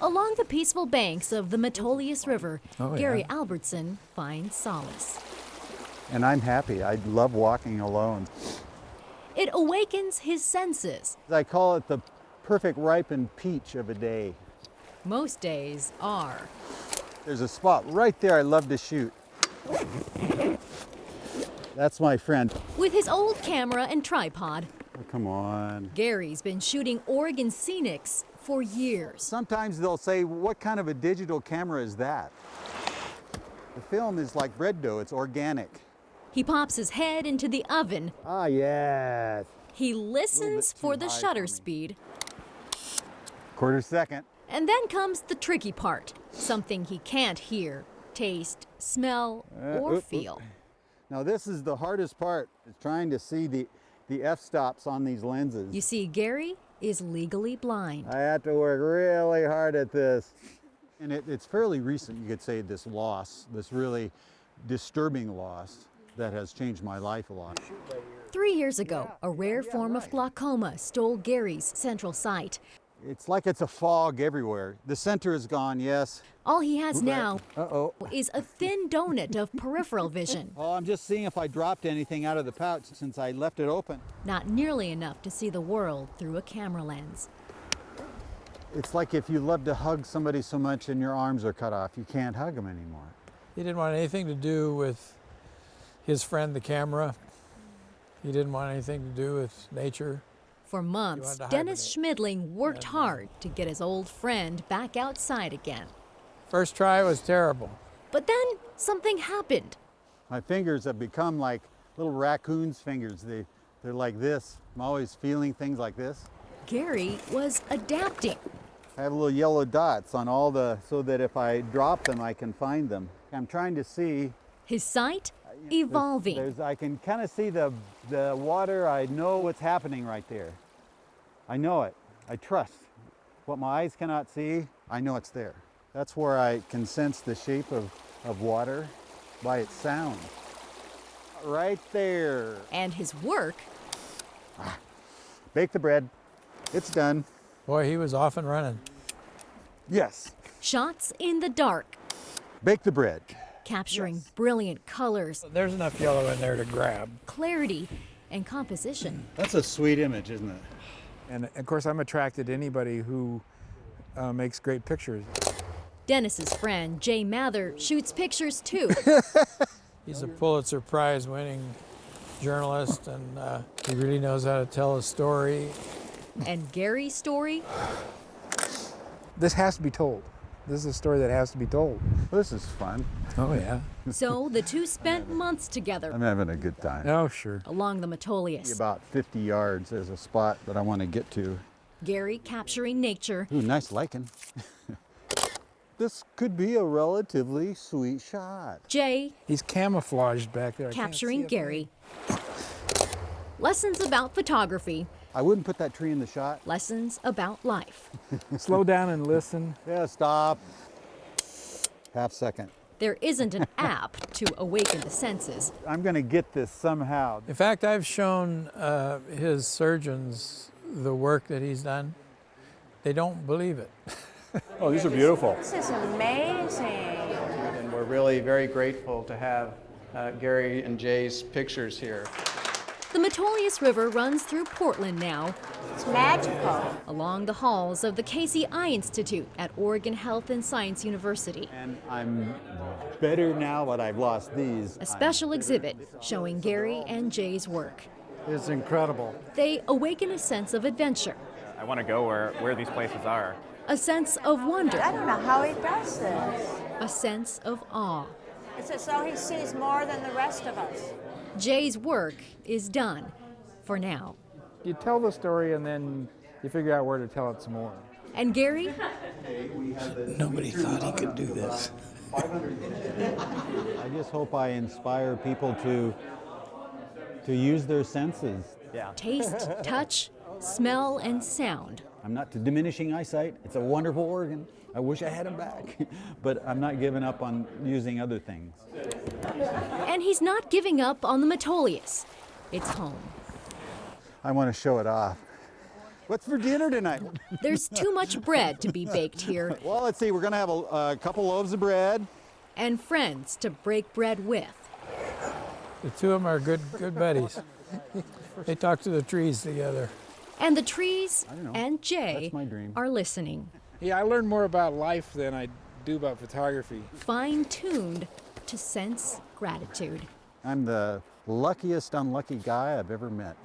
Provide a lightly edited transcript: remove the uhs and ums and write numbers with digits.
Along the peaceful banks of the Metolius River, Gary yeah. Albertson finds solace. And I'm happy. I love walking alone. It awakens his senses. I call it the perfect ripened peach of a day. Most days are. There's a spot right there I love to shoot. That's my friend. With his old camera and tripod, Oh, come on. Gary's been shooting Oregon scenics for years. Sometimes they'll say, what kind of a digital camera is that? The film is like bread dough, it's organic. He pops his head into the oven. Ah, yes. He listens too for the high shutter for me. speed. Quarter second. And then comes the tricky part, something he can't hear, taste, smell, or feel. Now this is the hardest part, is trying to see the f-stops on these lenses. You see, Gary is legally blind. I have to work really hard at this. And it's fairly recent, you could say, this loss, this really disturbing loss that has changed my life a lot. 3 years ago, a rare form of glaucoma stole Gary's central sight. It's like it's a fog everywhere. The center is gone, yes. All he has now Uh-oh. is a thin donut of peripheral vision. Oh, I'm just seeing if I dropped anything out of the pouch since I left it open. Not nearly enough to see the world through a camera lens. It's like if you love to hug somebody so much and your arms are cut off, you can't hug them anymore. He didn't want anything to do with his friend, the camera. He didn't want anything to do with nature. For months, Dennis Schmidling worked hard to get his old friend back outside again. First try was terrible. But then something happened. My fingers have become like little raccoon's fingers. They're like this. I'm always feeling things like this. Gary was adapting. I have little yellow dots on all so that if I drop them, I can find them. I'm trying to see. His sight evolving. I can kind of see the water. I know what's happening right there. I know it. I trust. What my eyes cannot see, I know it's there. That's where I can sense the shape of water by its sound. Right there. And his work. Bake the bread. It's done. Boy, he was off and running. Yes. Shots in the dark. Bake the bread. Capturing brilliant colors, There's enough yellow in there to grab. clarity, and composition. That's a sweet image, isn't it? And of course, I'm attracted to anybody who makes great pictures. Dennis's friend, Jay Mather, shoots pictures too. He's a Pulitzer Prize winning journalist, and he really knows how to tell a story. And Gary's story? This has to be told. This is a story that has to be told. This is fun. Oh, yeah. So the two spent months together I'm having a good time. Oh, sure. along the Metolius. About 50 yards, there's a spot that I want to get to. Gary capturing nature, Ooh, nice lichen. This could be a relatively sweet shot. Jay He's camouflaged back there. I can't capturing see a Gary. Lessons about photography, I wouldn't put that tree in the shot. lessons about life. thing. Slow down and listen. Yeah, stop. Half second. There isn't an app to awaken the senses. I'm going to get this somehow. In fact, I've shown his surgeons the work that he's done. They don't believe it. Oh, these are beautiful. This is amazing. And we're really very grateful to have Gary and Jay's pictures here. The Metolius River runs through Portland now, It's magical. along the halls of the Casey Eye Institute at Oregon Health and Science University. And I'm better now that I've lost these. A special exhibit showing Gary and Jay's work. It's incredible. They awaken a sense of adventure, I want to go where these places are. a sense of wonder, I don't know how he does this. a sense of awe. It's as though he sees more than the rest of us. Jay's work is done for now. You tell the story and then you figure out where to tell it some more. And Gary? Nobody thought he could do this. I just hope I inspire people to use their senses. Yeah. Taste, touch, smell, and sound. I'm not diminishing eyesight. It's a wonderful organ. I wish I had them back. But I'm not giving up on using other things. And he's not giving up on the Metolius. It's home. I want to show it off. What's for dinner tonight? There's too much bread to be baked here, Well, let's see. We're going to have a couple loaves of bread. and friends to break bread with. The two of them are good buddies. They talk to the trees together. And the trees I don't know. and Jay That's my dream. are listening, Yeah, I learned more about life than I do about photography. fine-tuned to sense gratitude. I'm the luckiest unlucky guy I've ever met.